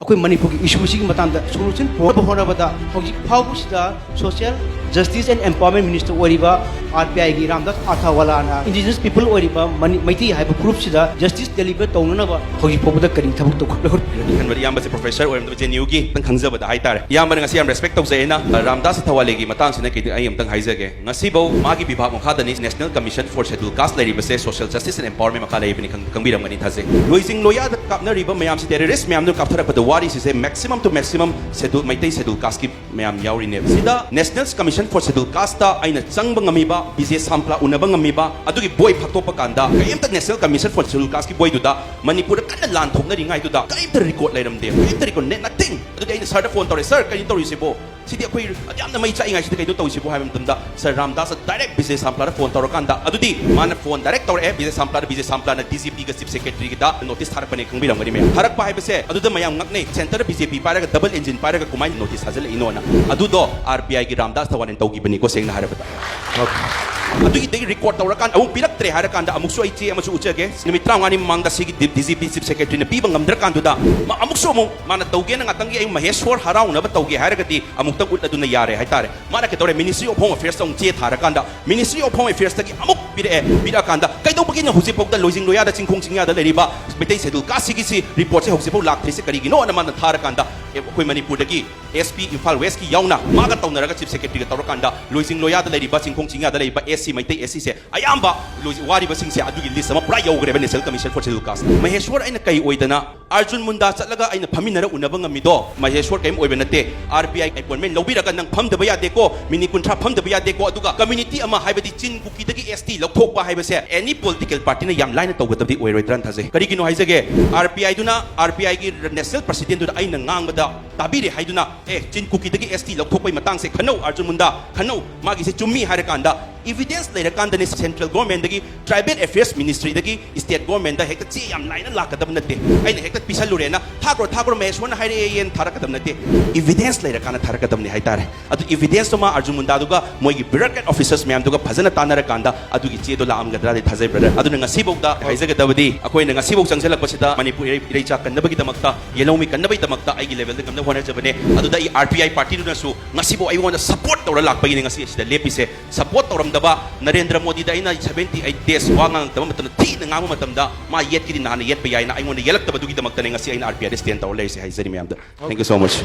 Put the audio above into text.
ꯑꯩꯈꯣꯏ ꯃꯅꯤꯄꯨꯔꯒꯤ ꯏꯁꯨꯁꯤꯒꯤ ꯃꯇꯥꯡꯗ ꯁꯣꯂꯨꯁꯟ ꯄꯨꯔꯛꯅꯕ ꯍꯣꯠꯅꯕꯗ ꯍꯧꯖꯤꯛ ꯐꯥꯎꯕꯁꯤꯗ social justice and empowerment minister ꯑꯣꯏꯔꯤꯕ RPIꯒꯤ ꯔꯥꯝꯗꯥꯁ ꯑꯊꯥꯋꯥꯂꯥꯅ ꯏꯟꯗꯤꯖꯤꯅꯁ ꯄꯤꯄꯜ ꯑꯣꯏꯔꯤꯕ ꯃꯩꯇꯩ ꯍꯥꯏꯕ ꯒ꯭ꯔꯨꯞꯁꯤꯗ ꯖꯁꯇꯤꯁ ꯗꯦꯂꯤꯚꯔ ꯇꯧꯅꯅꯕ ꯍꯧꯖꯤꯛ ꯐꯥꯎꯕꯗ ꯀꯔꯤ ꯊꯕꯛ ꯇꯧꯈꯠꯄꯤꯔꯒꯦ? ꯈꯟꯕꯗ ꯏꯌꯥꯝꯕꯁꯦ ꯄ꯭ꯔꯣꯐꯦꯁꯔ ꯑꯣꯏꯔꯝꯗꯕ JNUꯒꯤ ꯈꯤꯇꯪ ꯈꯪꯖꯕꯗ ꯍꯥꯏꯇꯥꯔꯦ. ꯏꯌꯥꯝꯕꯅ ꯉꯁꯤ ꯌꯥꯝ ꯔꯦꯁꯄꯦꯛ ꯇꯧꯖꯩꯅ ꯔꯥꯝꯗꯥꯁ ꯑꯊꯥꯋꯥꯂꯦꯒꯤ ꯃꯇꯥꯡꯁꯤꯅ ꯀꯩꯗꯤ ꯑꯩ ꯑꯝꯇꯪ ꯍꯥꯏꯖꯒꯦ. ꯉꯁꯤꯐꯥꯎ ꯃꯥꯒꯤ ꯕꯤꯚꯥꯒ ꯃꯈꯥꯗꯅꯤ national commission for schedule caste ꯂꯩꯔꯤꯕꯁꯦ ꯁꯣꯁꯤꯌꯦꯜ ꯖꯁꯇꯤꯁ ꯑꯦꯟड ꯑꯦꯝꯄꯥꯋꯔꯃꯦꯟ ꯃꯈꯥ ꯂꯩꯕꯅꯤ ꯈꯪꯕꯤꯔꯝꯒꯅꯤ ꯊꯥꯖꯩ. ꯂꯣꯏꯖꯤꯡ ꯂꯣꯌꯥꯗ ꯀꯥꯞꯅꯔꯤꯕ ꯃꯌꯥꯝꯁꯤ ꯇꯦꯔरिꯁꯠ ꯃꯌꯥꯝꯗꯨ ꯀꯥꯞꯊꯔꯛꯄꯗ ꯋꯥꯔꯤꯁꯤꯁꯦ maximum to maximum schedule ꯃꯩꯇꯩ ꯁꯦꯗꯨꯜ ꯀꯥꯁꯠꯀꯤ ꯃꯌꯥꯝ ꯌꯥꯎꯔꯤꯅꯦꯕ. ꯁꯤꯗ ꯅꯦꯁꯅꯦꯜ ꯀꯃꯤꯁꯟ ꯐꯣꯔ ꯁꯦꯗꯨꯜ ꯀꯥꯁꯠꯇ ꯑꯩꯅ ꯆꯪꯕ ꯉꯝꯃꯤꯕ ꯕꯤꯖꯦ ꯁꯥꯝꯄ꯭ꯂꯥ ꯎꯅꯕ ꯉꯝꯃꯤꯕ ꯑꯗꯨꯒꯤ ꯕꯣꯏ ꯐꯥꯛꯇꯣꯛꯄ ꯀꯥꯟꯗ ꯀꯩꯝꯇ ꯅꯦꯁꯅꯦꯜ ꯀꯃꯤꯁꯟ ꯐꯣꯔ ꯁꯦꯗꯨꯜ ꯀꯥꯁꯠꯀꯤ ꯕꯣꯏꯗꯨꯗ ꯃꯅꯤꯄꯨꯔꯗ ꯀꯟꯅ ꯂꯥꯟ ꯊꯣꯛꯅꯔꯤꯉꯩꯗꯨꯗ ꯀꯩꯝꯇ ꯔꯦꯀꯣꯔꯗ ꯂꯩꯔꯝꯗꯦ. ꯀꯩꯝꯇ ꯔꯦꯀꯣꯔꯗ ꯅꯊꯤꯡ. ꯑꯗꯨꯗꯤ ꯑꯩꯅ ꯁꯔꯗ ꯐꯣꯟ ꯇꯧꯔꯦ. ꯁꯔ ꯀꯩꯅꯣ ꯇꯧꯔꯤꯁꯤꯕꯣ? ꯁꯤꯗꯤ ꯑꯩꯈꯣꯏ ꯌꯥꯝꯅ ꯃꯩ ꯆꯥꯛꯏꯉꯩꯁꯤꯗ ꯀꯩꯅꯣ ꯇꯧꯔꯤꯁꯤꯕꯣ ꯍꯥꯏꯕ ꯃꯇꯝꯗ sir Ramdas direct Bijay ꯁꯥꯝꯄ꯭ꯂꯥꯗ phone ꯇꯧꯔꯀꯥꯟꯗ ꯑꯗꯨꯗꯤ ꯃꯥꯅ ꯐꯣꯟ ꯗꯥꯏꯔꯦꯛ ꯇꯧꯔꯛꯑꯦ ꯕꯤꯖꯦ ꯁꯥꯝꯄ꯭ꯂꯥꯅ DGPꯒ ꯆꯤꯐ ꯁꯦꯀ꯭ꯔꯦꯇꯔꯤꯒꯤꯗ ꯅꯣꯇꯤꯁ ꯊꯥꯔꯛꯄꯅꯦ ꯈꯪꯕꯤꯔꯝꯒꯅꯤ ꯃꯌꯥꯝ. ꯊꯥꯔꯛꯄ ꯍꯥꯏꯕꯁꯦ ꯑꯗꯨꯗ ꯃꯌꯥꯝ ꯉꯛꯅꯩ. ꯁꯦꯟꯇꯔꯗ BJP ꯄꯥꯏꯔꯒ ꯗꯕꯜ ꯏꯟꯖꯤꯟ ꯄꯥꯏꯔꯒ ꯀꯃꯥꯏꯅ ꯅꯣꯇꯤꯁ ꯊꯥꯖꯤꯜꯂꯛꯏꯅꯣꯅ. ꯑꯗꯨꯗꯣ RPIꯒꯤ ꯔꯥꯝꯗꯥꯁ ꯑꯊꯥꯋꯥꯂꯦꯅ ꯇꯧꯈꯤꯕꯅꯤꯀꯣ ꯁꯦꯡꯅ ꯍꯥꯏꯔꯕꯗ. ꯑꯗꯨꯒꯤꯗꯒꯤ ꯔꯦꯀꯣꯔꯗ ꯇꯧꯔꯀꯥꯟꯗ ꯑꯃꯨꯛ ꯄꯤꯔꯛꯇ꯭ꯔꯦ ꯍꯥꯏꯔꯀꯥꯟꯗ ꯑꯃꯨꯛꯁꯨ ꯑꯩ ꯆꯦ ꯑꯃꯁꯨ ꯎꯠꯆꯒꯦ. ꯅꯨꯃꯤꯠ 35ꯅꯤ ꯃꯃꯥꯡꯗ ꯁꯤꯒꯤ DGP ꯆꯤꯐ ꯁꯦꯀ꯭ꯔꯦꯇꯔꯤꯅ ꯄꯤꯕ ꯉꯝꯗ꯭ꯔꯀꯥꯟꯗꯨꯗ ꯑꯃꯨꯛꯁꯨ ꯃꯥꯅ ꯇꯧꯒꯦꯅ ꯉꯥꯛꯇꯪꯒꯤ ꯑꯩ ꯃꯍꯦꯁꯋꯔ ꯍꯔꯥꯎꯅꯕ ꯇꯧꯒꯦ ꯍꯥꯏꯔꯒꯗꯤ ꯑꯃꯨꯛꯇꯪ ꯎꯠꯂꯗꯨꯅ ꯌꯥꯔꯦ ꯍꯥꯏꯇꯥꯔꯦ. ꯃꯥꯅ ꯀꯩꯗꯧꯔꯦ ꯃꯤꯅꯤꯁꯇ꯭ꯔꯤ ꯑꯣꯐ ꯍꯣꯝ ꯑꯦꯐꯤꯌꯔꯁꯇ ꯑꯃꯨꯛ ꯆꯦ ꯊꯥꯔꯀꯥꯟꯗ ꯃꯤꯅꯤꯁꯇ꯭ꯔꯤ ꯑꯣꯐ ꯍꯣꯝ ꯑꯦꯐꯤꯌꯔꯁꯇꯒꯤ ꯑꯃꯨꯛ ꯄꯤꯔꯛꯑꯀꯥꯟꯗ ꯀꯩꯗꯧꯕꯒꯤꯅꯣ ꯍꯧꯖꯤꯛꯐꯥꯎꯗ ꯂꯣꯏꯖꯤꯡ ꯂꯣꯌꯥꯗ ꯆꯤꯡꯈꯣꯡ ꯆꯤꯡꯌꯥꯗ ꯂꯩꯔꯤꯕ ꯃꯩꯇꯩ ꯁꯦꯗꯨꯜ ꯀꯥꯁꯠꯁꯤꯒꯤ ꯔꯤꯄꯣꯔꯠꯁꯦ ꯍꯧꯖꯤꯛꯐꯥꯎ ꯂꯥꯛꯇ꯭ꯔꯤꯁꯦ ꯀꯔꯤꯒꯤꯅꯣꯅ ꯃꯥꯅ ꯊꯥꯔꯀꯥꯟꯗ ꯑꯩꯈꯣꯏ ꯃꯅꯤꯄꯨꯔꯗꯒꯤ SP ꯏꯝꯐꯥꯜ ꯋꯦꯁꯀꯤ ꯌꯥꯎꯅ ꯃꯥꯒ ꯇꯧꯅꯔꯒ ꯆꯤꯐ ꯁꯦꯀ꯭ꯔꯦꯇꯔꯤꯒ ꯇꯧꯔꯀꯥꯟꯗ ꯂꯣꯏꯖꯤꯡ ꯂꯣꯌꯥꯗ ꯂꯩꯔꯤꯕ ꯆꯤꯡꯈꯣꯡ ꯆꯤꯡꯌꯥꯗ ꯂꯩꯔꯤꯕ SC ꯃꯩꯇꯩ SCꯁꯦ ꯑꯌꯥꯝꯕ ꯋꯥꯔꯤꯕꯁꯤꯡꯁꯦ ꯑꯗꯨꯒꯤ ꯂꯤꯁ ꯑꯃ ꯄꯨꯔꯥ ꯌꯧꯈ꯭ꯔꯦꯕ national commission for schedule caste. ꯃꯍꯦꯁꯋꯔ ꯑꯩꯅ ꯀꯩ ꯑꯣꯏꯗꯅ ꯑꯔꯖꯨꯟ ꯃꯨꯟꯗꯥ ꯆꯠꯂꯒ ꯑꯩꯅ ꯐꯝꯃꯤꯟꯅꯔ ꯎꯅꯕ ꯉꯝꯃꯤꯗꯣ ꯃꯍꯦꯁꯋꯔ ꯀꯩꯝ ꯑꯣꯏꯕ ꯅꯠꯇꯦ. RPI ꯑꯦꯄꯣꯏꯟꯃꯦꯟ ꯂꯧꯕꯤꯔꯒ ꯅꯪ ꯐꯝꯗꯕ ꯌꯥꯗꯦꯀꯣ, ꯃꯤꯅꯤꯠ 30 ꯐꯝꯗꯕ ꯌꯥꯗꯦꯀꯣ. ꯑꯗꯨꯒ ꯀꯝꯃ꯭ꯌꯨꯅꯤꯇꯤ ꯑꯃ ꯍꯥꯏꯕꯗꯤ ꯆꯤꯟ ꯀꯨꯀꯤꯗꯒꯤ ST ꯂꯧꯊꯣꯛꯄ ꯍꯥꯏꯕꯁꯦ ꯑꯦꯅꯤ ꯄꯣꯂꯤꯇꯤꯀꯦꯜ ꯄꯥꯔꯇꯤꯅ ꯌꯥꯝ ꯂꯥꯏꯅ ꯇꯧꯒꯗꯕꯗꯤ ꯑꯣꯏꯔꯣꯏꯗ꯭ꯔꯥꯅ ꯊꯥꯖꯩ. ꯀꯔꯤꯒꯤꯅꯣ ꯍꯥꯏꯖꯒꯦ. RPIꯒꯤ ꯅꯦꯁꯅꯦꯜ ꯄ꯭ꯔꯁꯤꯗꯦꯟꯠꯗꯨꯗ ꯑꯩꯅ ꯉꯥꯡꯕꯗ ꯇꯥꯕꯤꯔꯦ ꯍꯥꯏꯗꯨꯅ ꯆꯤꯟ ꯀꯨꯀꯤꯗꯒꯤ ST ꯂꯧꯊꯣꯛꯄꯒꯤ ꯃꯇꯥꯡꯁꯦ ꯈꯟꯅꯧ ꯑꯔꯖꯨꯟ ꯃꯨꯟꯗꯥ ꯈꯟꯅꯧ ꯃꯥꯒꯤꯁꯦ ꯆꯨꯝꯃꯤ ꯍꯥꯏꯔꯀꯥꯟꯗ evidence ꯂꯩꯔꯀꯥꯟꯗꯅꯦ ꯁꯦꯟꯇ꯭ꯔꯦꯜ ꯒꯣꯔꯃꯦꯟꯠꯗꯒꯤ ꯇ꯭ꯔꯥꯏꯕꯦꯜ ꯑꯦꯐꯤꯌꯔꯁ ꯃꯤꯅꯤꯁꯇ꯭ꯔꯤꯗꯒꯤ ꯁ꯭ꯇꯦꯠ ꯒꯣꯔꯃꯦꯟꯠꯗ ꯍꯦꯛꯇ ꯆꯦ ꯌꯥꯝ ꯂꯥꯏꯅ ꯂꯥꯛꯀꯗꯕ ꯅꯠꯇꯦ. ꯑꯩꯅ ꯍꯦꯛꯇ ꯄꯤꯁꯜꯂꯨꯔꯦꯅ ꯊꯥꯈ꯭ꯔꯣ ꯃꯍꯦꯁꯋꯔꯅ ꯍꯥꯏꯔꯛꯑꯦꯅ ꯊꯥꯔꯛꯀꯗꯕ ꯅꯠꯇꯦ. evidence ꯂꯩꯔꯀꯥꯟꯗ ꯊꯥꯔꯛꯀꯗꯕꯅꯤ ꯍꯥꯏꯇꯥꯔꯦ. ꯑꯗꯨ evidence ꯇꯨꯃ ꯑꯔꯖꯨꯟ ꯃꯨꯟꯗꯥꯗꯨꯒ ꯃꯣꯏꯒꯤ ꯕ꯭ꯌꯨꯔꯣꯀ꯭ꯔꯦꯠ ꯑꯣꯐꯤꯁꯔꯁ ꯃꯌꯥꯝꯗꯨꯒ ꯐꯖꯅ ꯇꯥꯟꯅꯔꯀꯥꯟꯗ ꯑꯗꯨꯒꯤ ꯆꯦꯗꯣ ꯂꯥꯛꯑꯝꯒꯗ꯭ꯔꯥꯗꯤ ꯊꯥꯖꯩ ꯕ꯭ꯔꯗꯔ. ꯑꯗꯨꯅ ꯉꯁꯤꯐꯥꯎꯗ ꯍꯥꯏꯖꯒꯗꯕꯗꯤ ꯑꯩꯈꯣꯏꯅ ꯉꯁꯤꯐꯥꯎ ꯆꯪꯁꯤꯜꯂꯛꯄꯁꯤda ꯃꯅꯤꯄꯨꯔ ꯏꯔꯩꯆꯥ ꯀꯟꯅꯕꯒꯤꯗꯃꯛꯇ ꯌꯦꯜꯍꯧꯃꯤ ꯀꯟꯅꯕꯒꯤꯗꯃꯛꯇ ꯑꯩꯒꯤ ꯂꯦꯚꯦꯜꯗ ꯉꯝꯅꯕ ꯍꯣꯠꯅꯖꯕꯅꯦ. ꯑꯗꯨꯗ ꯑꯩ RPI ꯄꯥꯔꯇꯤꯗꯨꯅꯁꯨ ꯉꯁꯤꯐꯥꯎ ꯑꯩꯉꯣꯟꯗ ꯁꯄꯣꯔꯠ ꯇꯧꯔ ꯂꯥꯛꯄꯒꯤꯅꯤ ꯉꯁꯤ ꯑꯁꯤꯗ ꯂꯦꯞꯄꯤꯁꯦ. ꯁꯄꯣꯔꯠ ꯇꯧꯔꯝꯗꯕ ꯅꯔꯦꯟꯗ꯭ꯔ ꯃꯣꯗꯤꯗ ꯑꯩꯅ 78 days ꯋꯥ ꯉꯥꯡꯉꯛꯇꯕ ꯃꯇꯝꯗ ꯊꯤꯅ ꯉꯥꯡꯕ ꯃꯇꯝꯗ ꯃꯥ ꯌꯦꯠꯀꯤꯗꯤ ꯅꯍꯥꯟꯅ ꯌꯦꯠꯄ ꯌꯥꯏꯅ ꯑꯩꯉꯣꯟꯗ ꯌꯦꯜꯂꯛꯇꯕꯗꯨꯒꯤꯗꯃꯛꯇꯅꯦ ꯉꯁꯤ ꯑꯩꯅ RPIꯗ ꯁ꯭ꯇꯦꯟ ꯇꯧꯔ ꯂꯩꯔꯤꯁꯦ ꯍꯥꯏꯖꯔꯤ ꯃꯌꯥꯝꯗ. Thank you so ꯃꯆ.